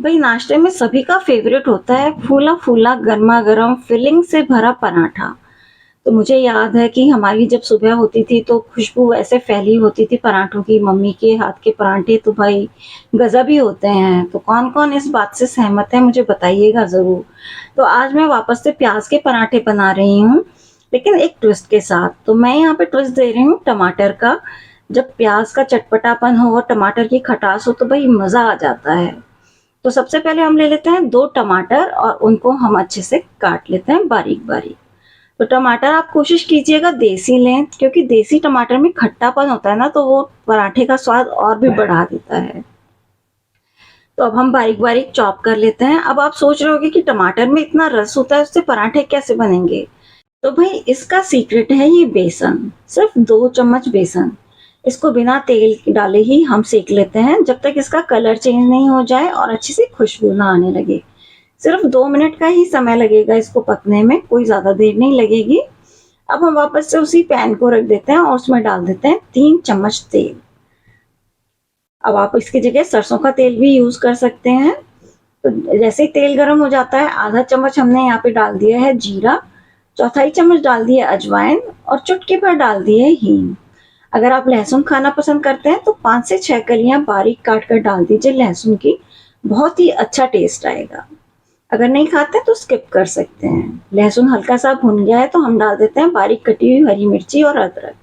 भाई नाश्ते में सभी का फेवरेट होता है फूला फूला गर्मा गर्म फिलिंग से भरा पराठा। तो मुझे याद है कि हमारी जब सुबह होती थी तो खुशबू ऐसे फैली होती थी पराठों की। मम्मी के हाथ के पराठे तो भाई गजब ही होते हैं। तो कौन कौन इस बात से सहमत है मुझे बताइएगा जरूर। तो आज मैं वापस से प्याज के पराठे बना रही हूँ, लेकिन एक ट्विस्ट के साथ। तो मैं यहाँ पे ट्विस्ट दे रही हूँ टमाटर का। जब प्याज का चटपटापन हो और टमाटर की खटास हो तो भाई मजा आ जाता है। तो सबसे पहले हम ले लेते हैं 2 टमाटर और उनको हम अच्छे से काट लेते हैं बारीक बारीक। तो टमाटर आप कोशिश कीजिएगा देसी लें, क्योंकि देसी टमाटर में खट्टापन होता है ना, तो वो पराठे का स्वाद और भी बढ़ा देता है। तो अब हम बारीक बारीक चॉप कर लेते हैं। अब आप सोच रहे होगे कि टमाटर में इतना रस होता है, उससे पराठे कैसे बनेंगे। तो भाई इसका सीक्रेट है ये बेसन, सिर्फ 2 चम्मच बेसन। इसको बिना तेल डाले ही हम सेक लेते हैं जब तक इसका कलर चेंज नहीं हो जाए और अच्छी सी खुशबू ना आने लगे। सिर्फ 2 मिनट का ही समय लगेगा इसको पकने में, कोई ज़्यादा देर नहीं लगेगी। अब हम वापस से उसी पैन को रख देते हैं और उसमें डाल देते हैं 3 चम्मच तेल। अब आप इसकी जगह सरसों का तेल भी यूज़ कर सकते हैं। तो जैसे ही तेल गर्म हो जाता है, आधा चम्मच हमने यहाँ पे डाल दिया है जीरा, चौथाई चम्मच डाल दिया अजवाइन और चुटकी भर डाल दिए हींग। अगर आप लहसुन खाना पसंद करते हैं तो 5 से 6 कलियां बारीक काट कर डाल दीजिए लहसुन की, बहुत ही अच्छा टेस्ट आएगा। अगर नहीं खाते तो स्किप कर सकते हैं। लहसुन हल्का सा भुन गया है तो हम डाल देते हैं बारीक कटी हुई हरी मिर्ची और अदरक।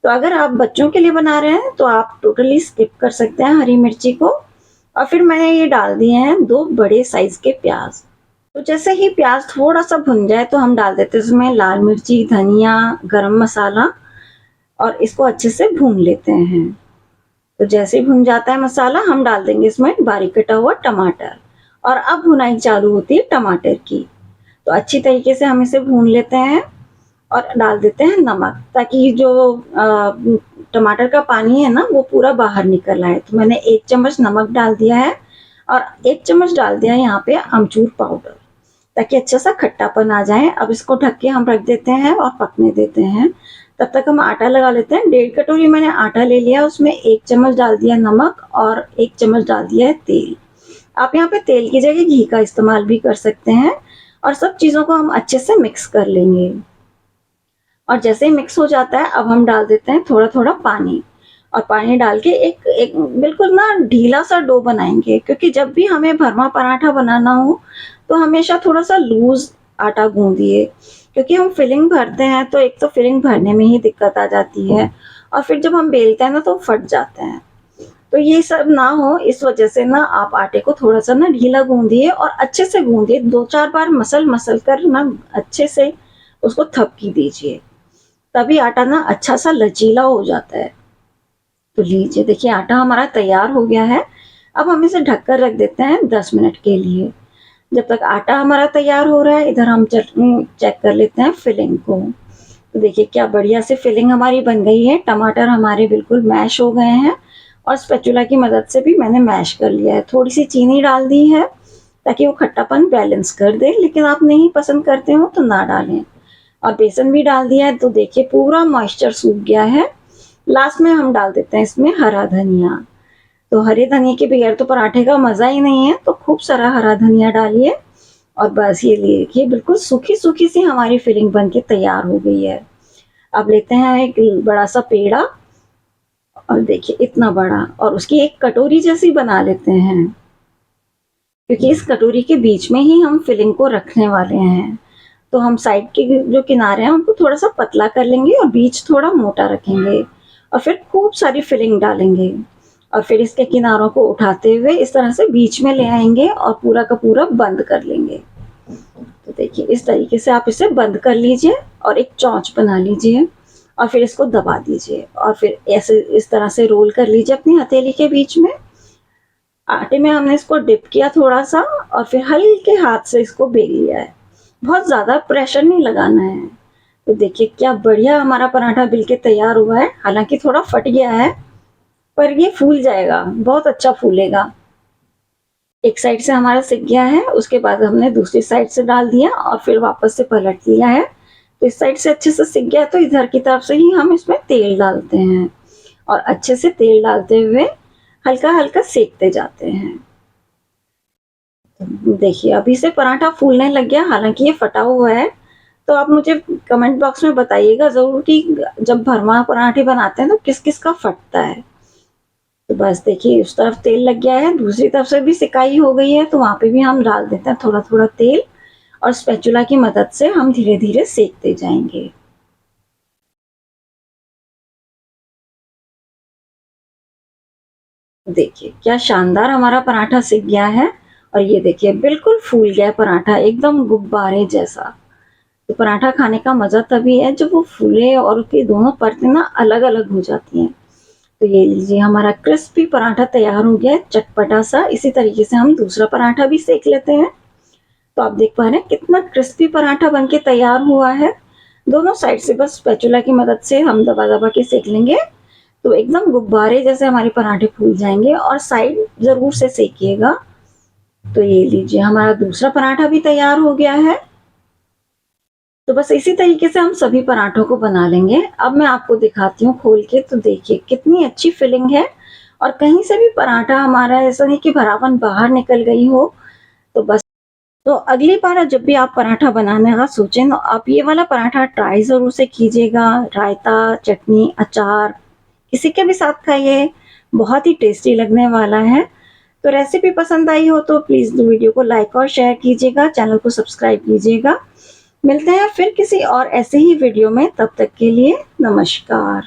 तो अगर आप बच्चों के लिए बना रहे हैं तो आप टोटली स्किप कर सकते हैं हरी मिर्ची को। और फिर मैंने ये डाल दिए हैं 2 बड़े साइज के प्याज। तो जैसे ही प्याज थोड़ा सा भुन जाए तो हम डाल देते हैं इसमें लाल मिर्ची, धनिया, गरम मसाला और इसको अच्छे से भून लेते हैं। तो जैसे ही भुन जाता है मसाला, हम डाल देंगे इसमें बारीक कटा हुआ टमाटर और अब भुनाई चालू होती है टमाटर की। तो अच्छी तरीके से हम इसे भून लेते हैं और डाल देते हैं नमक, ताकि जो टमाटर का पानी है ना वो पूरा बाहर निकल आए। तो मैंने 1 चम्मच नमक डाल दिया है और 1 चम्मच डाल दिया है यहाँ पे अमचूर पाउडर, ताकि अच्छा सा खट्टापन आ जाए। अब इसको ढक के हम रख देते हैं और पकने देते हैं। तब तक हम आटा लगा लेते हैं। 1.5 कटोरी मैंने आटा ले लिया, उसमें 1 चम्मच डाल दिया नमक और 1 चम्मच डाल दिया है तेल। आप यहाँ पे तेल की जगह घी का इस्तेमाल भी कर सकते हैं। और सब चीज़ों को हम अच्छे से मिक्स कर लेंगे। और जैसे ही मिक्स हो जाता है, अब हम डाल देते हैं थोड़ा थोड़ा पानी। और पानी डाल के एक एक बिल्कुल ना ढीला सा डो बनाएंगे, क्योंकि जब भी हमें भरमा पराठा बनाना हो तो हमेशा थोड़ा सा लूज आटा गूंदिए, क्योंकि हम फिलिंग भरते हैं तो एक तो फिलिंग भरने में ही दिक्कत आ जाती है और फिर जब हम बेलते हैं ना तो फट जाते हैं। तो ये सब ना हो इस वजह से ना आप आटे को थोड़ा सा ना ढीला गूंदिए और अच्छे से गूंदिए। 2-4 बार मसल मसल कर ना अच्छे से उसको थपकी दीजिए, तभी आटा ना अच्छा सा लचीला हो जाता है। तो लीजिए, देखिए आटा हमारा तैयार हो गया है। अब हम इसे ढककर रख देते हैं 10 मिनट के लिए। जब तक आटा हमारा तैयार हो रहा है, इधर हम चटनी चेक कर लेते हैं फिलिंग को। तो देखिए क्या बढ़िया से फिलिंग हमारी बन गई है। टमाटर हमारे बिल्कुल मैश हो गए हैं और स्पैचुला की मदद से भी मैंने मैश कर लिया है। थोड़ी सी चीनी डाल दी है ताकि वो खट्टापन बैलेंस कर दे, लेकिन आप नहीं पसंद करते हो तो ना डालें। और बेसन भी डाल दिया है, तो देखिए पूरा मॉइस्चर सूख गया है। लास्ट में हम डाल देते हैं इसमें हरा धनिया। तो हरे धनिया के बगैर तो पराठे का मज़ा ही नहीं है, तो खूब सारा हरा धनिया डालिए। और बस ये देखिए बिल्कुल सूखी सूखी सी हमारी फिलिंग बन के तैयार हो गई है। अब लेते हैं एक बड़ा सा पेड़ा और देखिए इतना बड़ा, और उसकी एक कटोरी जैसी बना लेते हैं, क्योंकि इस कटोरी के बीच में ही हम फिलिंग को रखने वाले हैं। तो हम साइड के जो किनारे हैं उनको थोड़ा सा पतला कर लेंगे और बीच थोड़ा मोटा रखेंगे और फिर खूब सारी फिलिंग डालेंगे। और फिर इसके किनारों को उठाते हुए इस तरह से बीच में ले आएंगे और पूरा का पूरा बंद कर लेंगे। तो देखिए इस तरीके से आप इसे बंद कर लीजिए और एक चौंच बना लीजिए और फिर इसको दबा दीजिए और फिर ऐसे इस तरह से रोल कर लीजिए अपनी हथेली के बीच में। आटे में हमने इसको डिप किया थोड़ा सा और फिर हल्के हाथ से इसको बेल लिया है। बहुत ज़्यादा प्रेशर नहीं लगाना है। तो देखिए क्या बढ़िया हमारा पराठा बिल के तैयार हुआ है। हालांकि थोड़ा फट गया है, पर ये फूल जाएगा, बहुत अच्छा फूलेगा। एक साइड से हमारा सिक गया है, उसके बाद हमने दूसरी साइड से डाल दिया और फिर वापस से पलट लिया है। तो इस साइड से अच्छे से सिक गया, तो इधर की तरफ से ही हम इसमें तेल डालते हैं और अच्छे से तेल डालते हुए हल्का हल्का सेकते जाते हैं। देखिए अभी से पराठा फूलने लग गया, हालाँकि ये फटा हुआ है। तो आप मुझे कमेंट बॉक्स में बताइएगा ज़रूर कि जब भरमा पराठे बनाते हैं तो किस-किस का फटता है। तो बस देखिए उस तरफ तेल लग गया है, दूसरी तरफ से भी सिकाई हो गई है, तो वहाँ पे भी हम डाल देते हैं थोड़ा-थोड़ा तेल और स्पैचुला की मदद से हम धीरे-धीरे सेकते जाएँगे। देखिए क्या शानदार हमारा पराठा सिक गया है और ये देखिए बिल्कुल फूल गया है पराठा, एकदम गुब्बारे जैसा। तो पराठा खाने का मज़ा तभी है जब वो फूले और उसकी दोनों परतें ना अलग-अलग हो जाती हैं। तो ये लीजिए हमारा क्रिस्पी पराठा तैयार हो गया है, चटपटा सा। इसी तरीके से हम दूसरा पराठा भी सेक लेते हैं। तो आप देख पा रहे हैं कितना क्रिस्पी पराठा बनके तैयार हुआ है। दोनों साइड से बस स्पैचुला की मदद से हम दबा-दबा के सेक लेंगे, तो एकदम गुब्बारे जैसे हमारे पराठे फूल जाएँगे और साइड ज़रूर से सेकिएगा। तो ये लीजिए हमारा दूसरा पराठा भी तैयार हो गया है। तो बस इसी तरीके से हम सभी पराठों को बना लेंगे। अब मैं आपको दिखाती हूँ खोल के, तो देखिए कितनी अच्छी फिलिंग है और कहीं से भी पराठा हमारा ऐसा नहीं कि भरावन बाहर निकल गई हो। तो बस तो अगली बार जब भी आप पराठा बनाने का सोचें तो आप ये वाला पराठा ट्राई ज़रूर से कीजिएगा। रायता, चटनी, अचार किसी के भी साथ खाइए, बहुत ही टेस्टी लगने वाला है। तो रेसिपी पसंद आई हो तो प्लीज़ वीडियो को लाइक और शेयर कीजिएगा, चैनल को सब्सक्राइब कीजिएगा। मिलते हैं फिर किसी और ऐसे ही वीडियो में, तब तक के लिए नमस्कार।